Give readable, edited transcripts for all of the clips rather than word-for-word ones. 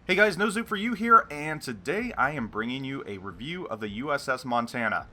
Hey guys, No Zoop for you here, and today I am bringing you a review of the USS Montana.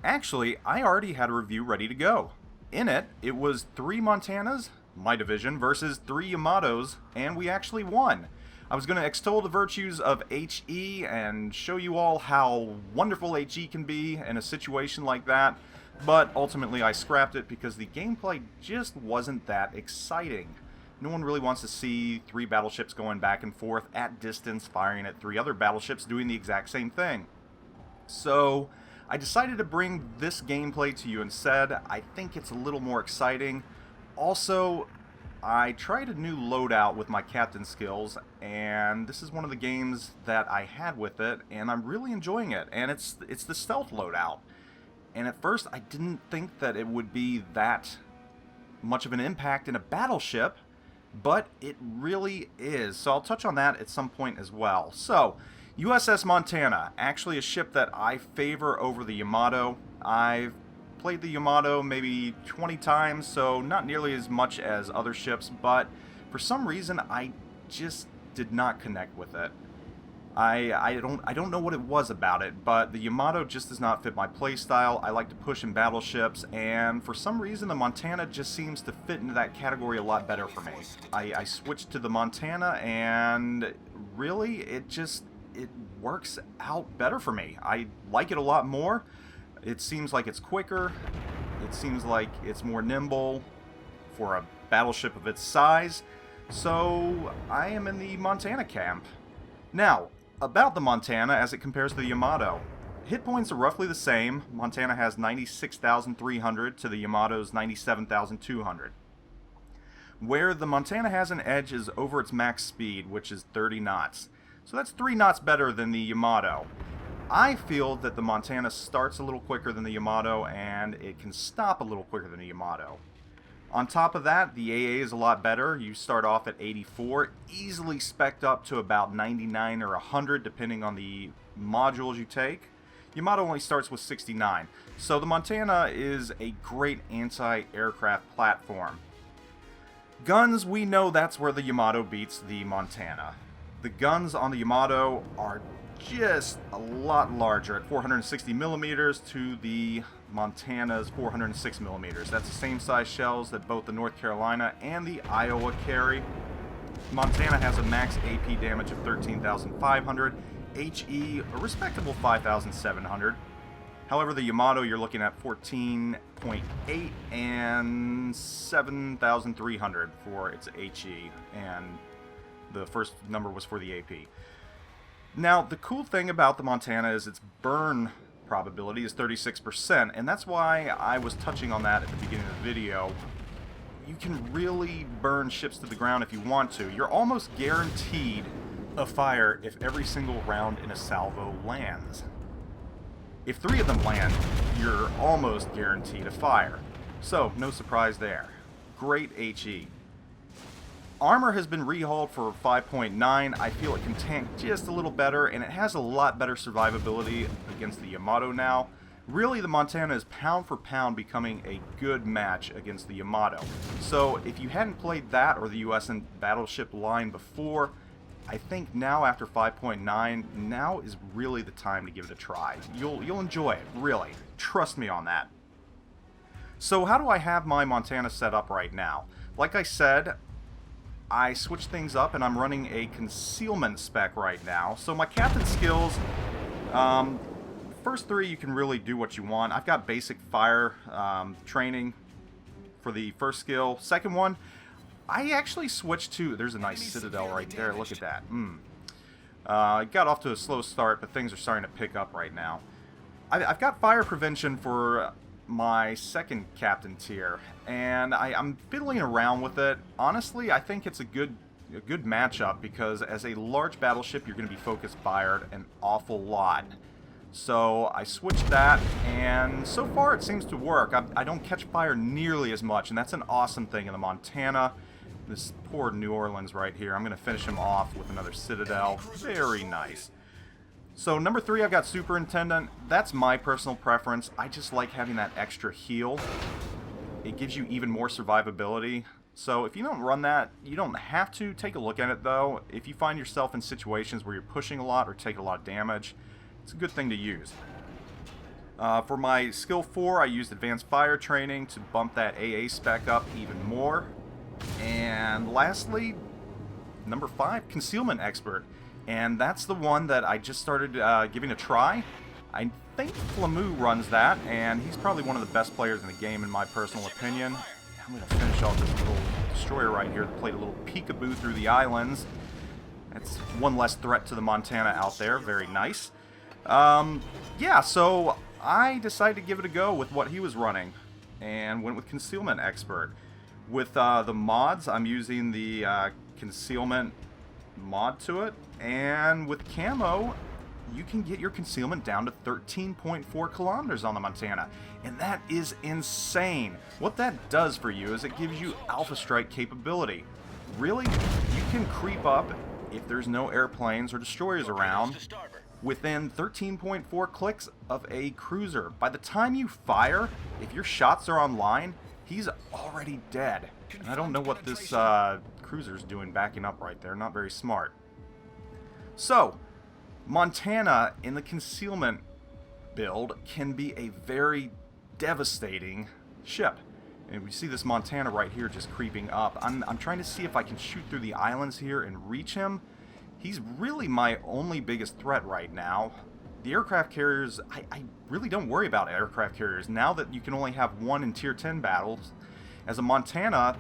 Actually, I already had a review ready to go. In it, it was 3 Montanas, my division, versus 3 Yamatos, and we actually won. I was going to extol the virtues of HE and show you all how wonderful HE can be in a situation like that, but ultimately I scrapped it because the gameplay just wasn't that exciting. No one really wants to see 3 battleships going back and forth at distance, firing at 3 other battleships doing the exact same thing. So I decided to bring this gameplay to you instead. I think it's a little more exciting. Also, I tried a new loadout with my captain skills, and this is one of the games that I had with it, and I'm really enjoying it. And it's the stealth loadout. And at first, I didn't think that it would be that much of an impact in a battleship, but it really is. So I'll touch on that at some point as well. So, USS Montana, actually a ship that I favor over the Yamato. I've played the Yamato maybe 20 times, so not nearly as much as other ships, but for some reason I just did not connect with it. I don't know what it was about it, but the Yamato just does not fit my playstyle. I like to push in battleships, and for some reason the Montana just seems to fit into that category a lot better for me. I switched to the Montana, and really it works out better for me. I like it a lot more. It seems like it's quicker. It seems like it's more nimble for a battleship of its size. So I am in the Montana camp. Now, about the Montana as it compares to the Yamato. Hit points are roughly the same. Montana has 96,300 to the Yamato's 97,200. Where the Montana has an edge is over its max speed, which is 30 knots. So that's 3 knots better than the Yamato. I feel that the Montana starts a little quicker than the Yamato, and it can stop a little quicker than the Yamato. On top of that, the AA is a lot better. You start off at 84, easily spec'd up to about 99 or 100 depending on the modules you take. Yamato only starts with 69. So the Montana is a great anti-aircraft platform. Guns, we know that's where the Yamato beats the Montana. The guns on the Yamato are just a lot larger at 460 millimeters to the Montana's 406 millimeters. That's the same size shells that both the North Carolina and the Iowa carry. Montana has a max AP damage of 13,500, HE a respectable 5,700. However, the Yamato you're looking at 14.8 and 7,300 for its HE, and the first number was for the AP. Now, the cool thing about the Montana is its burn probability is 36%, and that's why I was touching on that at the beginning of the video. You can really burn ships to the ground if you want to. You're almost guaranteed a fire if every single round in a salvo lands. If 3 of them land, you're almost guaranteed a fire. So, no surprise there. Great HE. Armor has been rehauled for 5.9. I feel it can tank just a little better, and it has a lot better survivability against the Yamato now. Really, the Montana is pound for pound becoming a good match against the Yamato. So if you hadn't played that or the USN Battleship line before, I think now after 5.9, now is really the time to give it a try. You'll enjoy it, really. Trust me on that. So how do I have my Montana set up right now? Like I said, I switched things up and I'm running a concealment spec right now. So my captain skills, first 3 you can really do what you want. I've got basic fire training for the first skill. Second one, I actually switched to, there's a nice citadel right there, look at that. I got off to a slow start, but things are starting to pick up right now. I've got fire prevention for my second captain tier, and I'm fiddling around with it. Honestly, I think it's a good matchup because as a large battleship, you're going to be focused fired an awful lot. So I switched that, and so far it seems to work. I don't catch fire nearly as much, and that's an awesome thing in the Montana. This poor New Orleans right here, I'm going to finish him off with another citadel. Very nice. So number 3, I've got Superintendent. That's my personal preference. I just like having that extra heal. It gives you even more survivability. So if you don't run that, you don't have to. Take a look at it though. If you find yourself in situations where you're pushing a lot or taking a lot of damage, it's a good thing to use. For my skill 4, I used advanced fire training to bump that AA spec up even more. And lastly, number 5, concealment expert. And that's the one that I just started giving a try. I think Flamu runs that, and he's probably one of the best players in the game in my personal opinion. I'm going to finish off this little destroyer right here that played a little peekaboo through the islands. That's one less threat to the Montana out there. Very nice. Yeah, so I decided to give it a go with what he was running, and went with concealment expert. With the mods, I'm using the concealment mod to it, and with camo, you can get your concealment down to 13.4 kilometers on the Montana, and that is insane. What that does for you is it gives you alpha strike capability. Really, you can creep up if there's no airplanes or destroyers around within 13.4 clicks of a cruiser. By the time you fire, if your shots are online, he's already dead. And I don't know what this cruiser's doing backing up right there. Not very smart. So, Montana in the concealment build can be a very devastating ship. And we see this Montana right here just creeping up. I'm trying to see if I can shoot through the islands here and reach him. He's really my only biggest threat right now. The aircraft carriers, I really don't worry about aircraft carriers. Now that you can only have one in Tier 10 battles, as a Montana,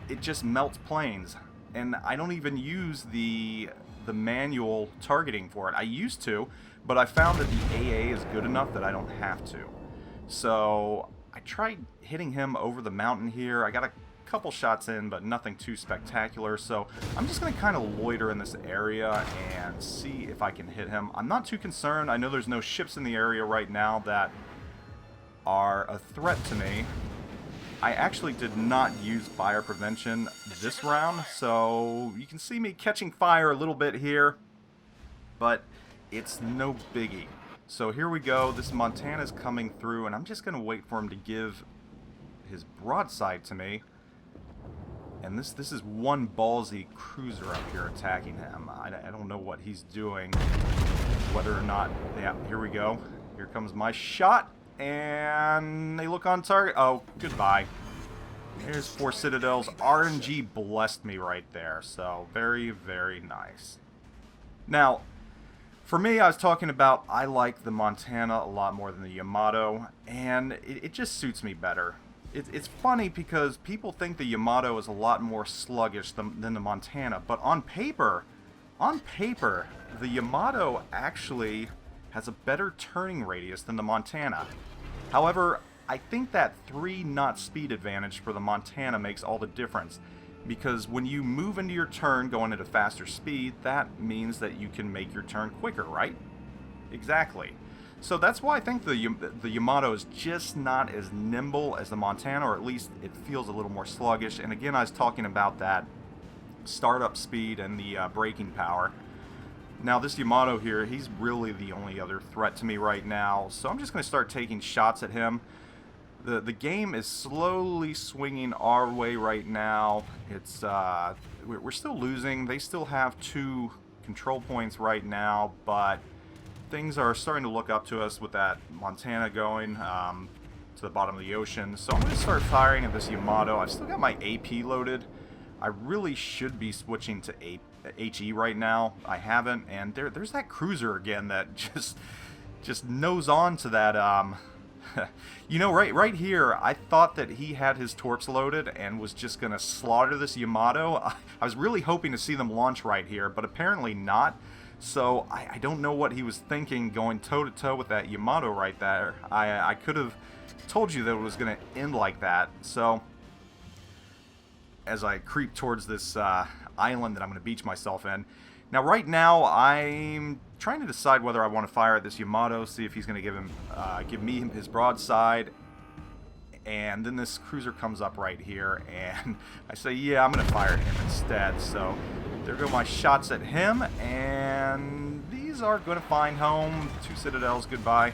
it just melts planes. And I don't even use the manual targeting for it. I used to, but I found that the AA is good enough that I don't have to. So I tried hitting him over the mountain here. I got a couple shots in, but nothing too spectacular. So I'm just going to kind of loiter in this area and see if I can hit him. I'm not too concerned. I know there's no ships in the area right now that are a threat to me. I actually did not use fire prevention this round, so you can see me catching fire a little bit here, but it's no biggie. So here we go. This Montana's coming through, and I'm just going to wait for him to give his broadside to me. And this is one ballsy cruiser up here attacking him. I don't know what he's doing, whether or not... Yeah, here we go. Here comes my shot. And they look on target. Oh, goodbye. There's 4 Citadels. RNG blessed me right there. So, very, very nice. Now, for me, I was talking about I like the Montana a lot more than the Yamato. And it just suits me better. It's funny because people think the Yamato is a lot more sluggish than the Montana. But on paper, the Yamato actually has a better turning radius than the Montana. However, I think that 3 knot speed advantage for the Montana makes all the difference, because when you move into your turn going at a faster speed, that means that you can make your turn quicker, right? Exactly. So that's why I think the Yamato is just not as nimble as the Montana, or at least it feels a little more sluggish. And again, I was talking about that startup speed and the braking power. Now this Yamato here, he's really the only other threat to me right now, so I'm just going to start taking shots at him. The game is slowly swinging our way right now. It's we're still losing. They still have 2 control points right now, but things are starting to look up to us with that Montana going to the bottom of the ocean. So I'm going to start firing at this Yamato. I've still got my AP loaded. I really should be switching to HE right now. I haven't, and there's that cruiser again that just nose on to that. You know, right here, I thought that he had his torps loaded and was just gonna slaughter this Yamato. I was really hoping to see them launch right here, but apparently not. So I don't know what he was thinking going toe-to-toe with that Yamato right there. I could have told you that it was gonna end like that. So as I creep towards this island that I'm going to beach myself in. Now, right now, I'm trying to decide whether I want to fire at this Yamato, see if he's going to give me his broadside. And then this cruiser comes up right here, and I say, yeah, I'm going to fire at him instead. So there go my shots at him, and these are going to find home. 2 Citadels, goodbye.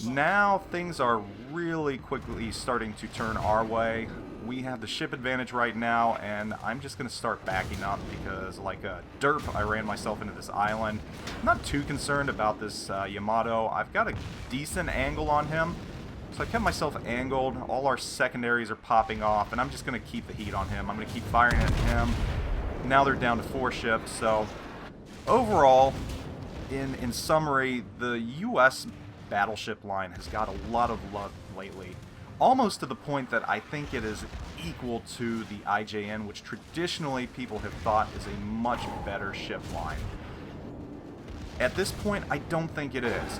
Now things are really quickly starting to turn our way. we have the ship advantage right now, and I'm just going to start backing up because, like a derp, I ran myself into this island. I'm not too concerned about this Yamato. I've got a decent angle on him, so I kept myself angled. All our secondaries are popping off, and I'm just going to keep the heat on him. I'm going to keep firing at him. Now they're down to 4 ships, so overall, in summary, the U.S. battleship line has got a lot of love lately. Almost to the point that I think it is equal to the IJN, which traditionally people have thought is a much better ship line. At this point, I don't think it is.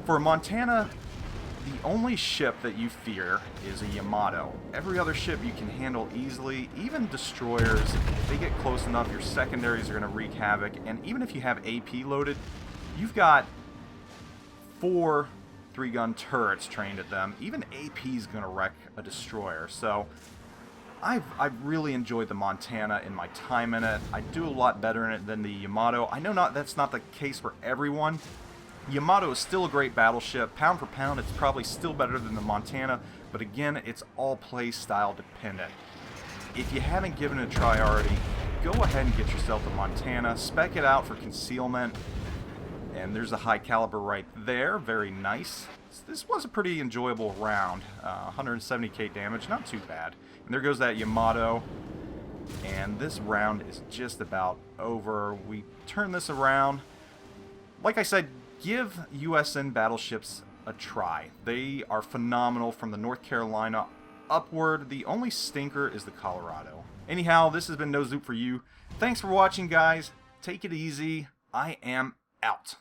For Montana, the only ship that you fear is a Yamato. Every other ship you can handle easily, even destroyers. If they get close enough, your secondaries are going to wreak havoc, and even if you have AP loaded, you've got 4 3-gun turrets trained at them. Even AP is going to wreck a destroyer. So I've really enjoyed the Montana in my time in it. I do a lot better in it than the Yamato. I know that's not the case for everyone. Yamato is still a great battleship. Pound for pound, it's probably still better than the Montana, but again, it's all play style dependent. If you haven't given it a try already, go ahead and get yourself a Montana, spec it out for concealment, and there's a high caliber right there, very nice. This was a pretty enjoyable round, 170k damage, not too bad. And there goes that Yamato, and this round is just about over. We turn this around. Like I said, give USN battleships a try. They are phenomenal from the North Carolina upward. The only stinker is the Colorado. Anyhow, this has been No Zoop for you. Thanks for watching, guys. Take it easy. I am out.